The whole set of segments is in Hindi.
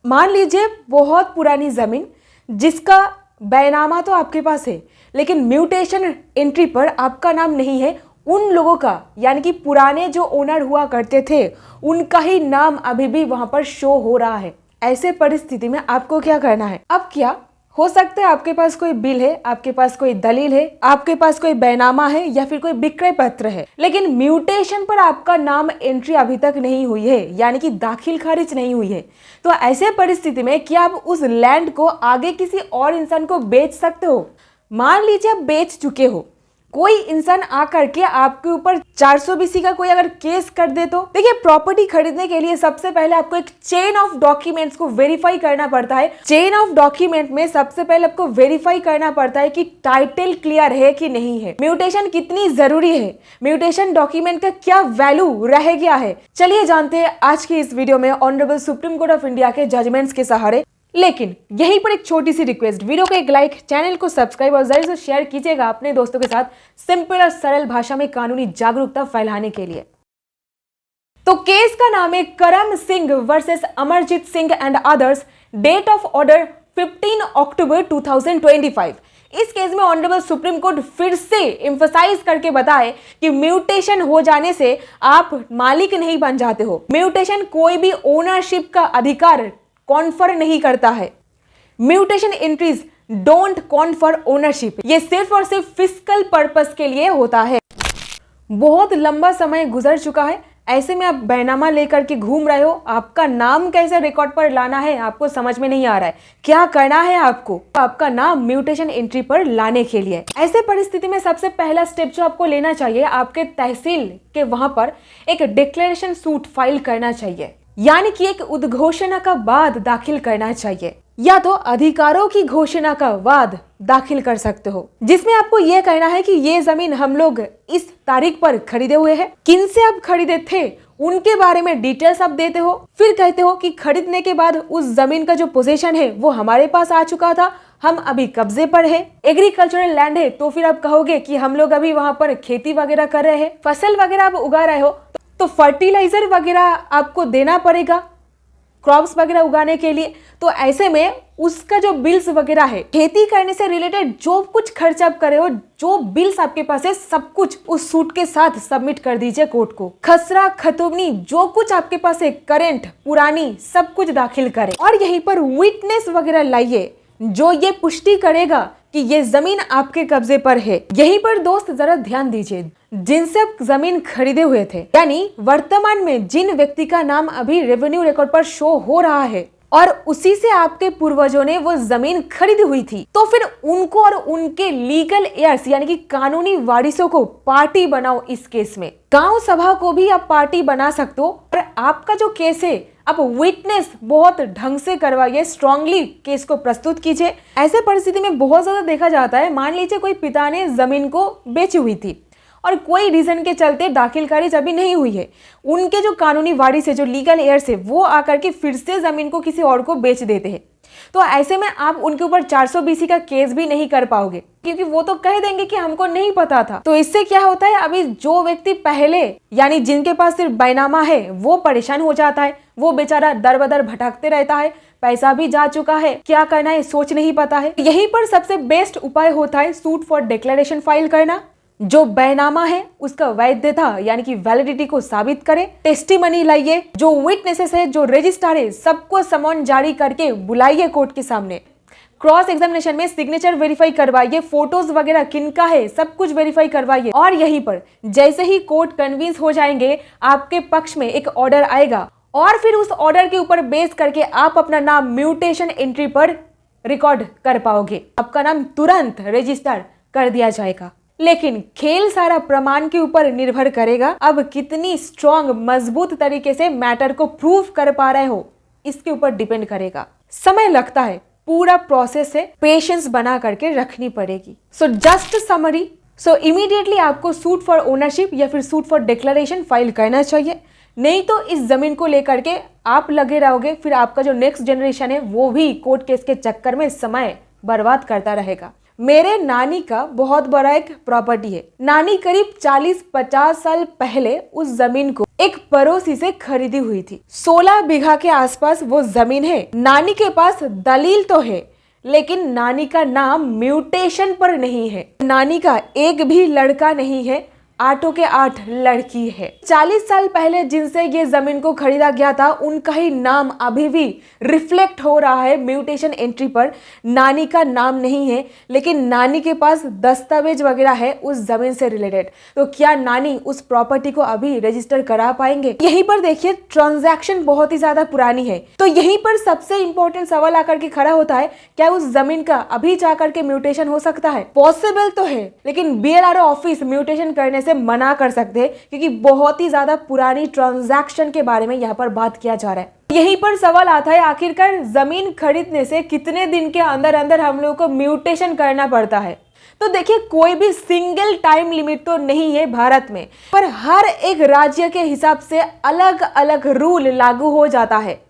मान लीजिए बहुत पुरानी जमीन जिसका बैनामा तो आपके पास है, लेकिन म्यूटेशन एंट्री पर आपका नाम नहीं है। उन लोगों का, यानी कि पुराने जो ओनर हुआ करते थे, उनका ही नाम अभी भी वहां पर शो हो रहा है। ऐसे परिस्थिति में आपको क्या करना है? अब क्या हो सकता है, आपके पास कोई बिल है, आपके पास कोई दलील है, आपके पास कोई बैनामा है या फिर कोई विक्रय पत्र है, लेकिन म्यूटेशन पर आपका नाम एंट्री अभी तक नहीं हुई है, यानी कि दाखिल खारिज नहीं हुई है। तो ऐसे परिस्थिति में क्या आप उस लैंड को आगे किसी और इंसान को बेच सकते हो? मान लीजिए आप बेच चुके हो, कोई इंसान आकर के आपके ऊपर 400 बीसी का कोई अगर केस कर दे तो देखिए, प्रॉपर्टी खरीदने के लिए सबसे पहले आपको एक चेन ऑफ डॉक्यूमेंट्स को वेरीफाई करना पड़ता है। चेन ऑफ डॉक्यूमेंट में सबसे पहले आपको वेरीफाई करना पड़ता है कि टाइटल क्लियर है कि नहीं है, म्यूटेशन कितनी जरूरी है, म्यूटेशन डॉक्यूमेंट का क्या वैल्यू रह गया है। चलिए जानते हैं आज की इस वीडियो में honourable supreme court of India के जजमेंट्स के सहारे। लेकिन यहीं पर एक छोटी सी रिक्वेस्ट, वीडियो को एक लाइक, चैनल को सब्सक्राइब और जरूर से शेयर कीजिएगा अपने दोस्तों के साथ, सिंपल और सरल भाषा में कानूनी जागरूकता फैलाने के लिए। तो केस का नाम है Karam Singh versus Amarjeet Singh and others, date of order 15 October 2025। इस केस में ऑनरेबल सुप्रीम कोर्ट फिर से एम्फसाइज करके बताए कि म्यूटेशन हो जाने से आप मालिक नहीं बन जाते हो। म्यूटेशन कोई भी ओनरशिप का अधिकार कॉन्फर नहीं करता है। Mutation entries don't confer ownership, ये सिर्फ और सिर्फ फिजिकल पर्पस के लिए होता है। बहुत लंबा समय गुजर चुका है, ऐसे में आप बैनामा लेकर के घूम रहे हो, आपका नाम कैसे रिकॉर्ड पर लाना है आपको समझ में नहीं आ रहा है। क्या करना है आपको? आपका नाम म्यूटेशन एंट्री पर लाने के लिए ऐसे परिस्थिति में सबसे पहला स्टेप जो आपको लेना चाहिए, आपके तहसील के वहां पर एक डिक्लेरेशन सूट फाइल करना चाहिए, यानी कि एक उद्घोषणा का वाद दाखिल करना चाहिए, या तो अधिकारों की घोषणा का वाद दाखिल कर सकते हो, जिसमें आपको यह कहना है कि ये जमीन हम लोग इस तारीख पर खरीदे हुए हैं, किन से आप खरीदे थे उनके बारे में डिटेल्स आप देते हो। फिर कहते हो कि खरीदने के बाद उस जमीन का जो पोजीशन है वो हमारे पास आ चुका था, हम अभी कब्जे पर है। एग्रीकल्चरल लैंड है तो फिर आप कहोगे कि हम लोग अभी वहां पर खेती वगैरह कर रहे हैं, फसल वगैरह आप उगा रहे हो, तो फर्टिलाइजर वगैरह आपको देना पड़ेगा क्रॉप्स वगैरह उगाने के लिए। तो ऐसे में उसका जो बिल्स वगैरह है, खेती करने से रिलेटेड जो कुछ खर्च आप कर रहे हो, जो बिल्स आपके पास है, सब कुछ उस सूट के साथ सबमिट कर दीजिए कोर्ट को। खसरा खतौनी जो कुछ आपके पास है, करंट पुरानी, सब कुछ दाखिल करें और यहीं पर विटनेस वगैरह लाइए जो ये पुष्टि करेगा कि ये जमीन आपके कब्जे पर है। यहीं पर दोस्त जरा ध्यान दीजिए, जिनसे आप जमीन खरीदे हुए थे, यानी वर्तमान में जिन व्यक्ति का नाम अभी रेवेन्यू रिकॉर्ड पर शो हो रहा है और उसी से आपके पूर्वजों ने वो जमीन खरीदी हुई थी, तो फिर उनको और उनके लीगल एयर्स यानी कि कानूनी वारिसों को पार्टी बनाओ। इस केस में गांव सभा को भी आप पार्टी बना सकते हो और आपका जो केस है आप विटनेस बहुत ढंग से करवाइए, स्ट्रांगली केस को प्रस्तुत कीजिए। ऐसे परिस्थिति में बहुत ज्यादा देखा जाता है, मान लीजिए कोई पिता ने जमीन को बेची हुई थी और कोई रीजन के चलते दाखिल खारिज अभी नहीं हुई है, उनके जो कानूनी वारिस है, जो लीगल एयर्स है, वो आकर के फिर से जमीन को किसी और को बेच देते हैं। तो ऐसे में आप उनके ऊपर 400 बीसी का केस भी नहीं कर पाओगे, क्योंकि वो तो कह देंगे कि हमको नहीं पता था। तो इससे क्या होता है, अभी जो व्यक्ति पहले यानी जिनके पास सिर्फ बैनामा है वो परेशान हो जाता है, वो बेचारा दर बदर भटकते रहता है, पैसा भी जा चुका है, क्या करना है सोच नहीं पता है। यहीं पर सबसे बेस्ट उपाय होता है सूट फॉर डिक्लेरेशन फाइल करना। जो बैनामा है उसका वैधता यानी कि वैलिडिटी को साबित करे, टेस्टिमनी लाइए, जो विटनेसेस है, जो रजिस्ट्रार है, सबको समन जारी करके बुलाइए कोर्ट के सामने। क्रॉस एग्जामिनेशन में सिग्नेचर वेरीफाई करवाइए, फोटोज वगैरह किनका है सब कुछ वेरीफाई करवाइए और यहीं पर जैसे ही कोर्ट कन्विंस हो जाएंगे, आपके पक्ष में एक ऑर्डर आएगा और फिर उस ऑर्डर के ऊपर बेस करके आप अपना नाम म्यूटेशन एंट्री पर रिकॉर्ड कर पाओगे, आपका नाम तुरंत रजिस्टर कर दिया जाएगा। लेकिन खेल सारा प्रमाण के ऊपर निर्भर करेगा, अब कितनी स्ट्रॉन्ग मजबूत तरीके से मैटर को प्रूव कर पा रहे हो इसके ऊपर डिपेंड करेगा। समय लगता है, पूरा प्रोसेस है, पेशेंस बना करके रखनी पड़ेगी। सो जस्ट समरी, सो इमीडिएटली आपको सूट फॉर ओनरशिप या फिर सूट फॉर डिक्लेरेशन फाइल करना चाहिए, नहीं तो इस जमीन को लेकर के आप लगे रहोगे, फिर आपका जो नेक्स्ट जनरेशन है वो भी कोर्ट केस के चक्कर में समय बर्बाद करता रहेगा। मेरे नानी का बहुत बड़ा एक प्रॉपर्टी है। नानी करीब 40-50 साल पहले उस जमीन को एक पड़ोसी से खरीदी हुई थी। 16 बीघा के आसपास वो जमीन है। नानी के पास दलील तो है, लेकिन नानी का नाम म्यूटेशन पर नहीं है। नानी का एक भी लड़का नहीं है, 8 के 8 लड़की है। 40 साल पहले जिनसे ये जमीन को खरीदा गया था, उनका ही नाम अभी भी रिफ्लेक्ट हो रहा है म्यूटेशन एंट्री पर। नानी का नाम नहीं है, लेकिन नानी के पास दस्तावेज वगैरह है उस जमीन से रिलेटेड। तो क्या नानी उस प्रॉपर्टी को अभी रजिस्टर करा पाएंगे? यहीं पर देखिए, ट्रांजैक्शन बहुत ही ज्यादा पुरानी है। तो यहीं पर सबसे इंपॉर्टेंट सवाल आकर के खड़ा होता है, क्या उस जमीन का अभी जाकर के म्यूटेशन हो सकता है? पॉसिबल तो है, लेकिन BLRO ऑफिस म्यूटेशन करने से मना कर सकते हैं, क्योंकि बहुत ही ज्यादा पुरानी ट्रांजैक्शन के बारे में यहाँ पर बात किया जा रहा है। यहीं पर सवाल आता है, आखिरकार जमीन खरीदने से कितने दिन के अंदर अंदर हम लोग को म्यूटेशन करना पड़ता है? तो देखिए, कोई भी सिंगल टाइम लिमिट तो नहीं है भारत में, पर हर एक राज्य के हिसाब से अलग अलग रूल लागू हो जाता है।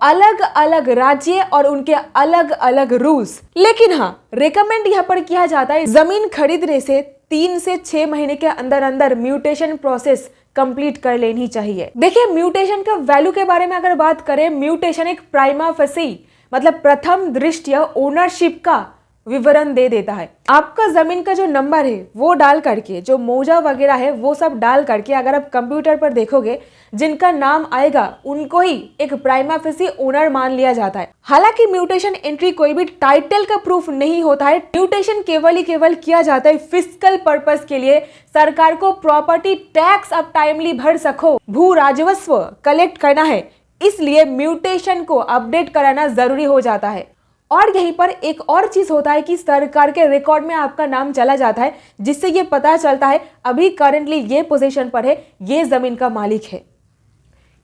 अलग अलग राज्य और उनके अलग अलग रूल्स। लेकिन हाँ, रेकमेंड यहाँ पर किया जाता है, जमीन खरीदने से 3 से 6 महीने के अंदर अंदर म्यूटेशन प्रोसेस कंप्लीट कर लेनी चाहिए। देखिए, म्यूटेशन का वैल्यू के बारे में अगर बात करें, म्यूटेशन एक प्राइमा फेसी मतलब प्रथम दृष्टया ओनरशिप का विवरण दे देता है। आपका जमीन का जो नंबर है वो डाल करके, जो मौजा वगैरह है वो सब डाल करके अगर आप कंप्यूटर पर देखोगे, जिनका नाम आएगा उनको ही एक प्राइमा फेसी ओनर मान लिया जाता है। हालांकि म्यूटेशन एंट्री कोई भी टाइटल का प्रूफ नहीं होता है। म्यूटेशन केवल किया जाता है फिस्कल पर्पस के लिए। सरकार को प्रॉपर्टी टैक्स अब टाइमली भर सको, भू राजस्व कलेक्ट करना है, इसलिए म्यूटेशन को अपडेट कराना जरूरी हो जाता है। और यहीं पर एक और चीज होता है कि सरकार के रिकॉर्ड में आपका नाम चला जाता है, जिससे ये पता चलता है अभी करंटली ये पोजीशन पर है, ये जमीन का मालिक है।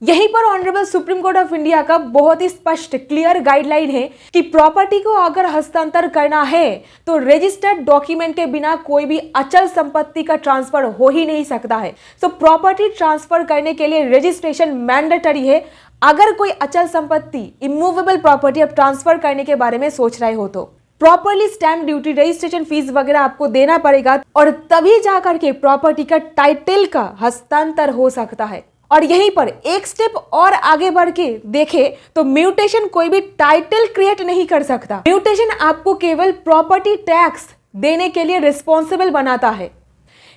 यहीं पर honourable supreme court of India का बहुत ही स्पष्ट क्लियर गाइडलाइन है कि प्रॉपर्टी को अगर हस्तांतर करना है तो रजिस्टर्ड डॉक्यूमेंट के बिना कोई भी अचल संपत्ति का ट्रांसफर हो ही नहीं सकता है। प्रॉपर्टी ट्रांसफर करने के लिए रजिस्ट्रेशन मैंडेटरी है। अगर कोई अचल संपत्ति, इमूवेबल प्रॉपर्टी आप ट्रांसफर करने के बारे में सोच रहे हो तो properly stamp duty, registration fees वगैरह आपको देना पड़ेगा, और तभी जाकर के प्रॉपर्टी का टाइटल का हस्तांतर हो सकता है। और यहीं पर एक स्टेप और आगे बढ़ के देखे तो म्यूटेशन कोई भी टाइटल क्रिएट नहीं कर सकता। म्यूटेशन आपको केवल प्रॉपर्टी टैक्स देने के लिए रिस्पॉन्सिबल बनाता है,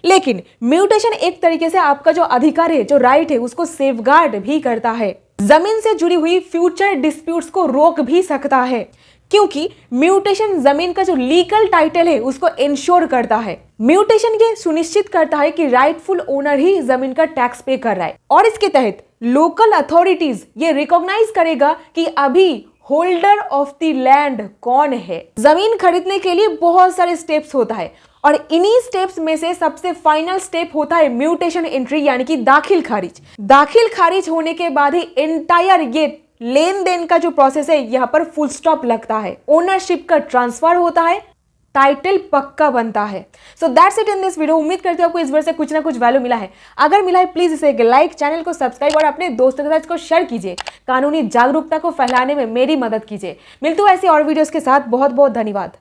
लेकिन म्यूटेशन एक तरीके से आपका जो अधिकार है, जो राइट है, उसको सेफगार्ड भी करता है। जमीन से जुड़ी हुई फ्यूचर डिस्प्यूट्स को रोक भी सकता है, क्योंकि म्यूटेशन जमीन का जो लीगल टाइटल है उसको इंश्योर करता है। म्यूटेशन ये सुनिश्चित करता है कि राइटफुल ओनर ही जमीन का टैक्स पे कर रहा है, और इसके तहत लोकल अथॉरिटीज ये रिकॉग्नाइज करेगा कि अभी होल्डर ऑफ द लैंड कौन है। जमीन खरीदने के लिए बहुत सारे स्टेप्स होता है, और इन्हीं स्टेप्स में से सबसे फाइनल स्टेप होता है म्यूटेशन एंट्री, यानी कि दाखिल खारिज। दाखिल खारिज होने के बाद ही एंटायर ये लेन देन का जो प्रोसेस है यहाँ पर फुल स्टॉप लगता है, ओनरशिप का ट्रांसफर होता है, टाइटल पक्का बनता है। So that's it in this video. उम्मीद करती हूँ आपको इस वीडियो से कुछ ना कुछ वैल्यू मिला है। अगर मिला है प्लीज इसे लाइक, चैनल को सब्सक्राइब और अपने दोस्तों के साथ इसको शेयर कीजिए। कानूनी जागरूकता को फैलाने में मेरी मदद कीजिए। मिलते हैं ऐसी और वीडियोस के साथ। बहुत बहुत धन्यवाद।